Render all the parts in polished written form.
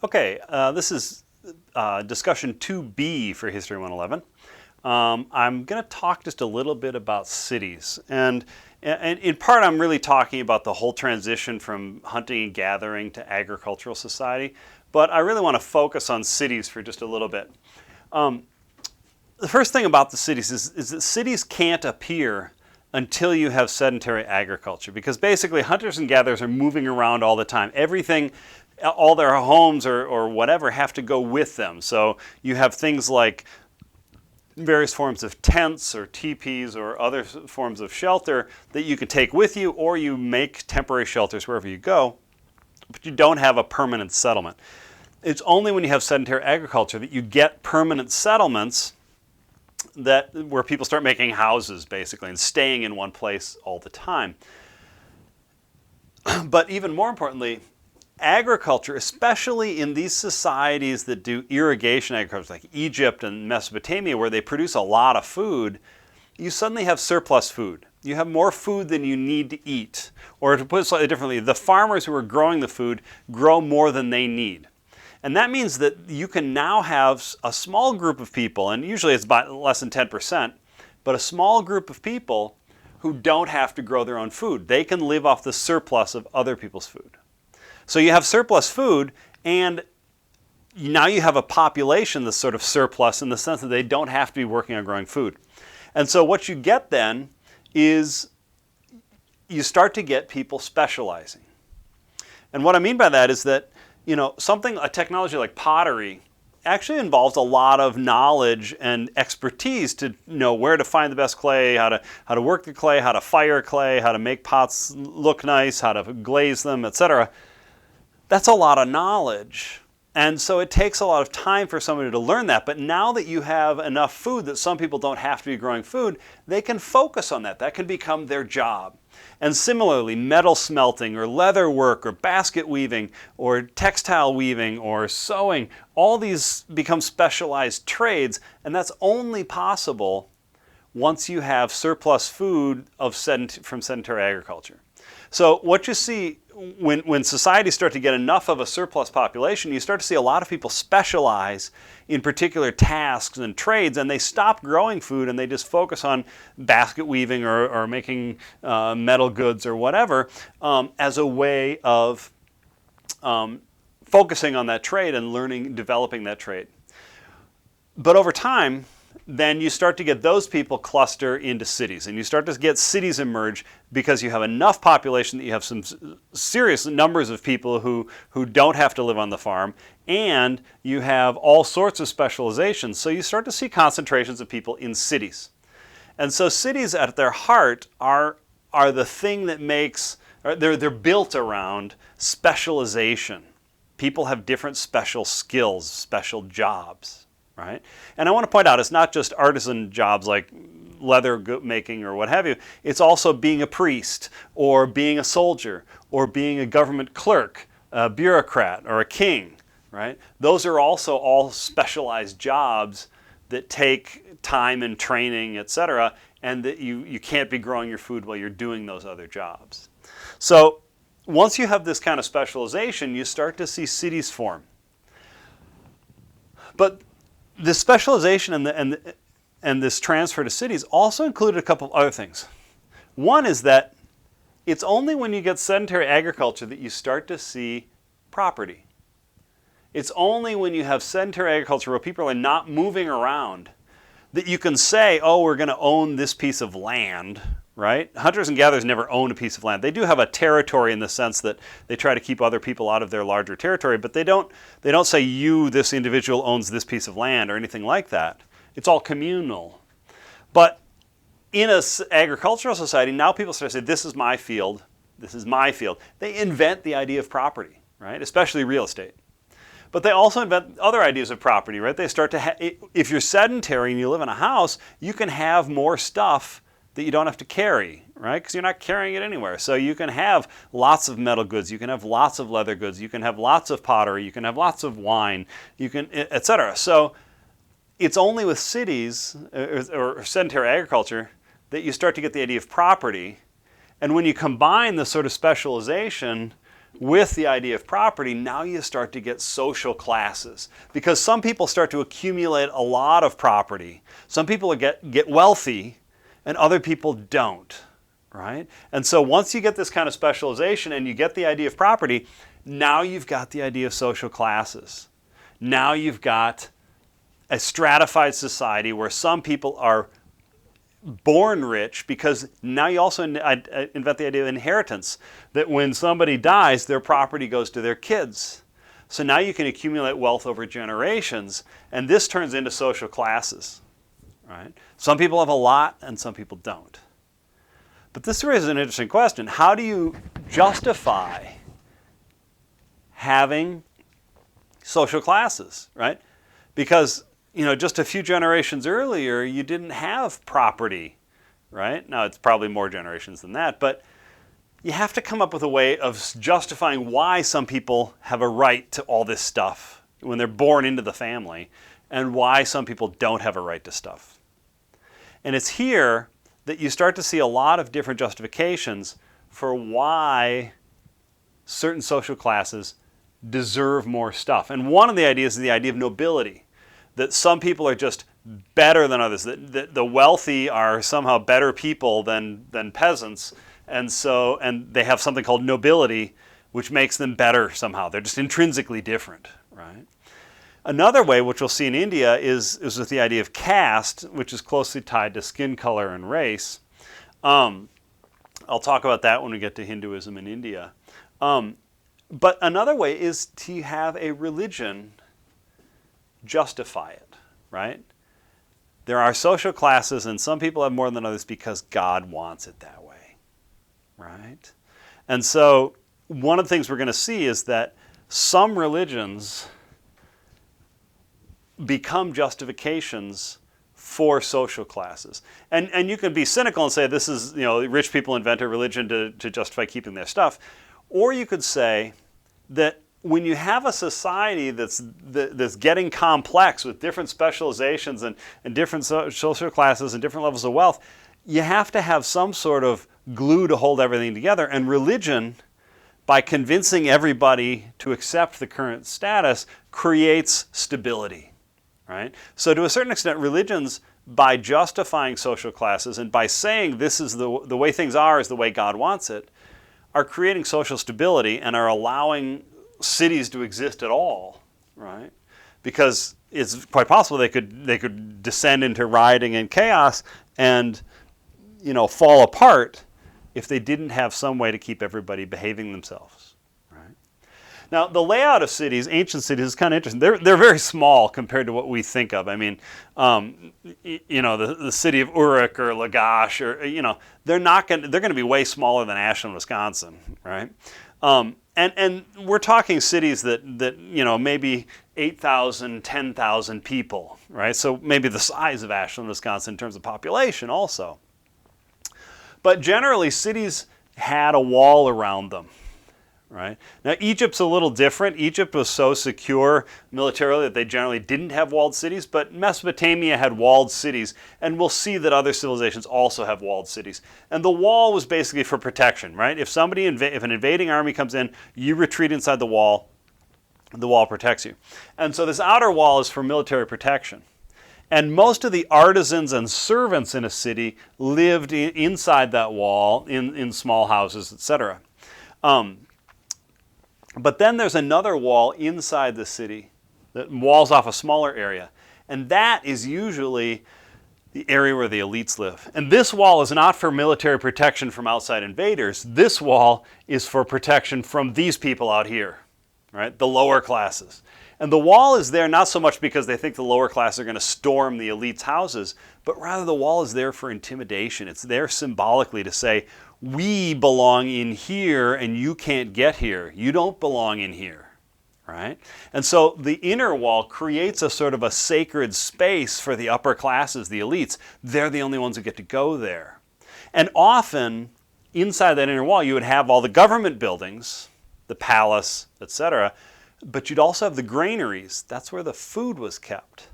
Okay, this is discussion 2B for History 111. I'm going to talk just a little bit about cities. And in part, I'm really talking about the whole transition from hunting and gathering to agricultural society. But I really want to focus on cities for just a little bit. The first thing about the cities is that cities can't appear until you have sedentary agriculture, because basically hunters and gatherers are moving around all the time. Everything, all their homes or whatever have to go with them. So you have things like various forms of tents or teepees or other forms of shelter that you can take with you, or you make temporary shelters wherever you go, but you don't have a permanent settlement. It's only when you have sedentary agriculture that you get permanent settlements where people start making houses, basically, and staying in one place all the time. But even more importantly, agriculture, especially in these societies that do irrigation agriculture, like Egypt and Mesopotamia, where they produce a lot of food, you suddenly have surplus food. You have more food than you need to eat. Or to put it slightly differently, the farmers who are growing the food grow more than they need. And that means that you can now have a small group of people, and usually it's about less than 10%, but a small group of people who don't have to grow their own food. They can live off the surplus of other people's food. So you have surplus food, and now you have a population that's sort of surplus in the sense that they don't have to be working on growing food. And so what you get then is you start to get people specializing. And what I mean by that is that a technology like pottery actually involves a lot of knowledge and expertise to know where to find the best clay, how to work the clay, how to fire clay, how to make pots look nice, how to glaze them, etc. That's a lot of knowledge. And so it takes a lot of time for somebody to learn that. But now that you have enough food that some people don't have to be growing food, they can focus on that. That can become their job. And similarly, metal smelting or leather work or basket weaving or textile weaving or sewing, all these become specialized trades, and that's only possible once you have surplus food from sedentary agriculture. So what you see when societies start to get enough of a surplus population, you start to see a lot of people specialize in particular tasks and trades, and they stop growing food and they just focus on basket weaving or making metal goods or whatever as a way of focusing on that trade and developing that trade. But over time, then you start to get those people cluster into cities, and you start to get cities emerge because you have enough population that you have some serious numbers of people who don't have to live on the farm, and you have all sorts of specializations. So you start to see concentrations of people in cities. And so cities at their heart are the thing that makes, they're built around specialization. People have different special skills, special jobs. Right? And I want to point out, it's not just artisan jobs like leather making or what have you. It's also being a priest or being a soldier or being a government clerk, a bureaucrat, or a king. Right? Those are also all specialized jobs that take time and training, etc., and that you can't be growing your food while you're doing those other jobs. So once you have this kind of specialization, you start to see cities form. But the specialization and this transfer to cities also included a couple of other things. One is that it's only when you get sedentary agriculture that you start to see property. It's only when you have sedentary agriculture where people are not moving around that you can say, oh, we're going to own this piece of land, right? Hunters and gatherers never own a piece of land. They do have a territory in the sense that they try to keep other people out of their larger territory, but they don't say this individual owns this piece of land or anything like that. It's all communal. But in an agricultural society, now people start to say, this is my field, this is my field. They invent the idea of property, right? Especially real estate. But they also invent other ideas of property, right? They start to if you're sedentary and you live in a house, you can have more stuff that you don't have to carry, right? Because you're not carrying it anywhere. So you can have lots of metal goods, you can have lots of leather goods, you can have lots of pottery, you can have lots of wine, you can, etc. So it's only with cities or sedentary agriculture that you start to get the idea of property. And when you combine the sort of specialization with the idea of property, now you start to get social classes. Because some people start to accumulate a lot of property. Some people get wealthy, and other people don't, right? And so once you get this kind of specialization and you get the idea of property, now you've got the idea of social classes. Now you've got a stratified society where some people are born rich, because now you also invent the idea of inheritance, that when somebody dies, their property goes to their kids. So now you can accumulate wealth over generations, and this turns into social classes, right? Some people have a lot and some people don't. But this raises an interesting question. How do you justify having social classes, right? Because just a few generations earlier, you didn't have property, right? Now, it's probably more generations than that, but you have to come up with a way of justifying why some people have a right to all this stuff when they're born into the family, and why some people don't have a right to stuff. And it's here that you start to see a lot of different justifications for why certain social classes deserve more stuff. And one of the ideas is the idea of nobility. That some people are just better than others, that the wealthy are somehow better people than peasants, and they have something called nobility, which makes them better somehow. They're just intrinsically different, right? Another way, which we'll see in India, is with the idea of caste, which is closely tied to skin color and race. I'll talk about that when we get to Hinduism in India. But another way is to have a religion justify it, right? There are social classes, and some people have more than others because God wants it that way, right? And so one of the things we're going to see is that some religions become justifications for social classes. And you can be cynical and say this is, rich people invent a religion to justify keeping their stuff. Or you could say that when you have a society that's getting complex with different specializations and different social classes and different levels of wealth, you have to have some sort of glue to hold everything together. And religion, by convincing everybody to accept the current status, creates stability, right? So to a certain extent, religions, by justifying social classes and by saying this is the way things are is the way God wants it, are creating social stability and are allowing cities to exist at all, right? Because it's quite possible they could descend into rioting and chaos and fall apart if they didn't have some way to keep everybody behaving themselves, right? Now, the layout of cities, ancient cities, is kind of interesting. They're very small compared to what we think of. I mean, the city of Uruk or Lagash, or they're going to be way smaller than Ashland, Wisconsin, right? And we're talking cities that maybe 8,000, 10,000 people, right? So maybe the size of Ashland, Wisconsin in terms of population also. But generally, cities had a wall around them, right? Now, Egypt's a little different. Egypt was so secure militarily that they generally didn't have walled cities, but Mesopotamia had walled cities, and we'll see that other civilizations also have walled cities. And the wall was basically for protection, right? If an invading army comes in, you retreat inside the wall protects you. And so this outer wall is for military protection. And most of the artisans and servants in a city lived inside that wall in small houses, etc. But then there's another wall inside the city that walls off a smaller area. And that is usually the area where the elites live. And this wall is not for military protection from outside invaders. This wall is for protection from these people out here, right? The lower classes. And the wall is there not so much because they think the lower classes are going to storm the elites' houses, but rather the wall is there for intimidation. It's there symbolically to say, we belong in here and you can't get here. You don't belong in here, right? And so the inner wall creates a sort of a sacred space for the upper classes, the elites. They're the only ones who get to go there. And often, inside that inner wall, you would have all the government buildings, the palace, etc., but you'd also have the granaries. That's where the food was kept.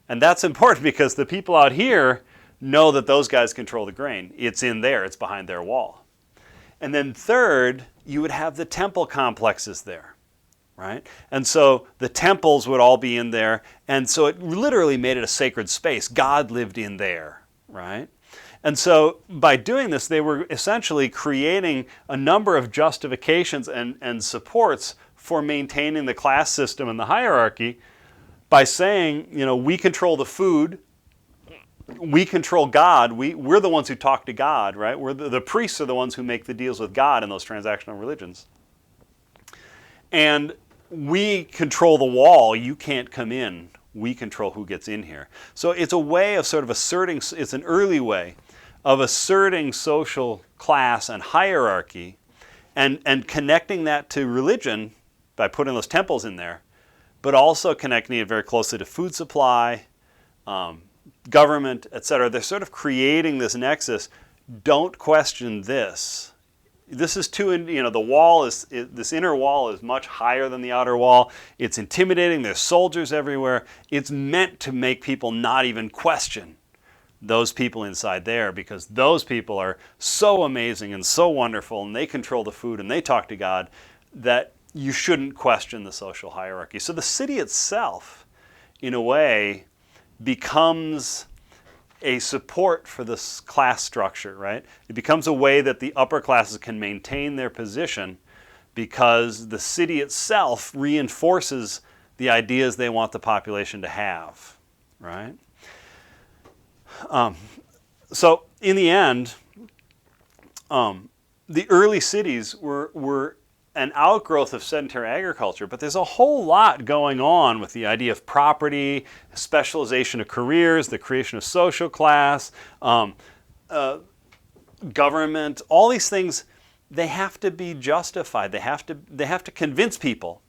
And that's important because the people out here know that those guys control the grain. It's in there. It's behind their wall. And then third, you would have the temple complexes there, right? And so the temples would all be in there, and so it literally made it a sacred space. God lived in there, right? And so by doing this, they were essentially creating a number of justifications and supports for maintaining the class system and the hierarchy by saying, we control the food, we control God, we're the ones who talk to God, right? The priests are the ones who make the deals with God in those transactional religions. And we control the wall, you can't come in, we control who gets in here. So it's a way of sort of asserting, it's an early way of asserting social class and hierarchy and connecting that to religion by putting those temples in there, but also connecting it very closely to food supply, government, etc. They're sort of creating this nexus. Don't question this. This is the wall this inner wall is much higher than the outer wall. It's intimidating. There's soldiers everywhere. It's meant to make people not even question those people inside there, because those people are so amazing and so wonderful, and they control the food and they talk to God, that you shouldn't question the social hierarchy. So the city itself, in a way, becomes a support for this class structure, right? It becomes a way that the upper classes can maintain their position because the city itself reinforces the ideas they want the population to have, right? So in the end, the early cities were an outgrowth of sedentary agriculture, but there's a whole lot going on with the idea of property, specialization of careers, the creation of social class, government. All these things, they have to be justified. They have to convince people.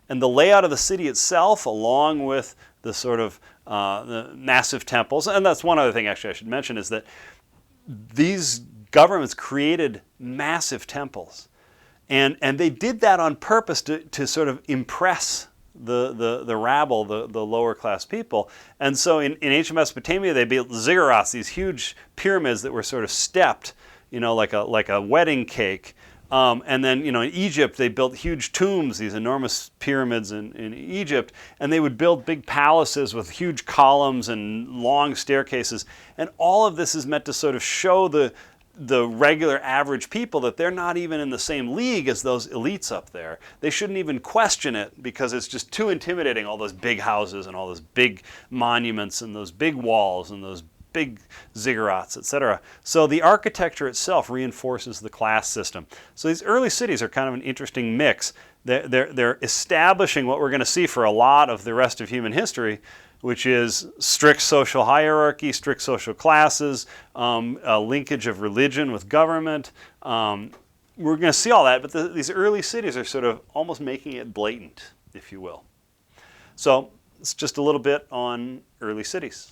And the layout of the city itself, along with the sort of the massive temples, and that's one other thing actually I should mention, is that these governments created massive temples. And they did that on purpose to sort of impress the rabble, the lower class people. And so in ancient Mesopotamia, they built ziggurats, these huge pyramids that were sort of stepped, like a wedding cake. And then, in Egypt, they built huge tombs, these enormous pyramids in Egypt, and they would build big palaces with huge columns and long staircases. And all of this is meant to sort of show the regular average people that they're not even in the same league as those elites up there. They shouldn't even question it because it's just too intimidating, all those big houses and all those big monuments and those big walls and those big ziggurats, etc. So the architecture itself reinforces the class system. So these early cities are kind of an interesting mix. They're establishing what we're going to see for a lot of the rest of human history, which is strict social hierarchy, strict social classes, a linkage of religion with government. We're going to see all that, but these early cities are sort of almost making it blatant, if you will. So it's just a little bit on early cities.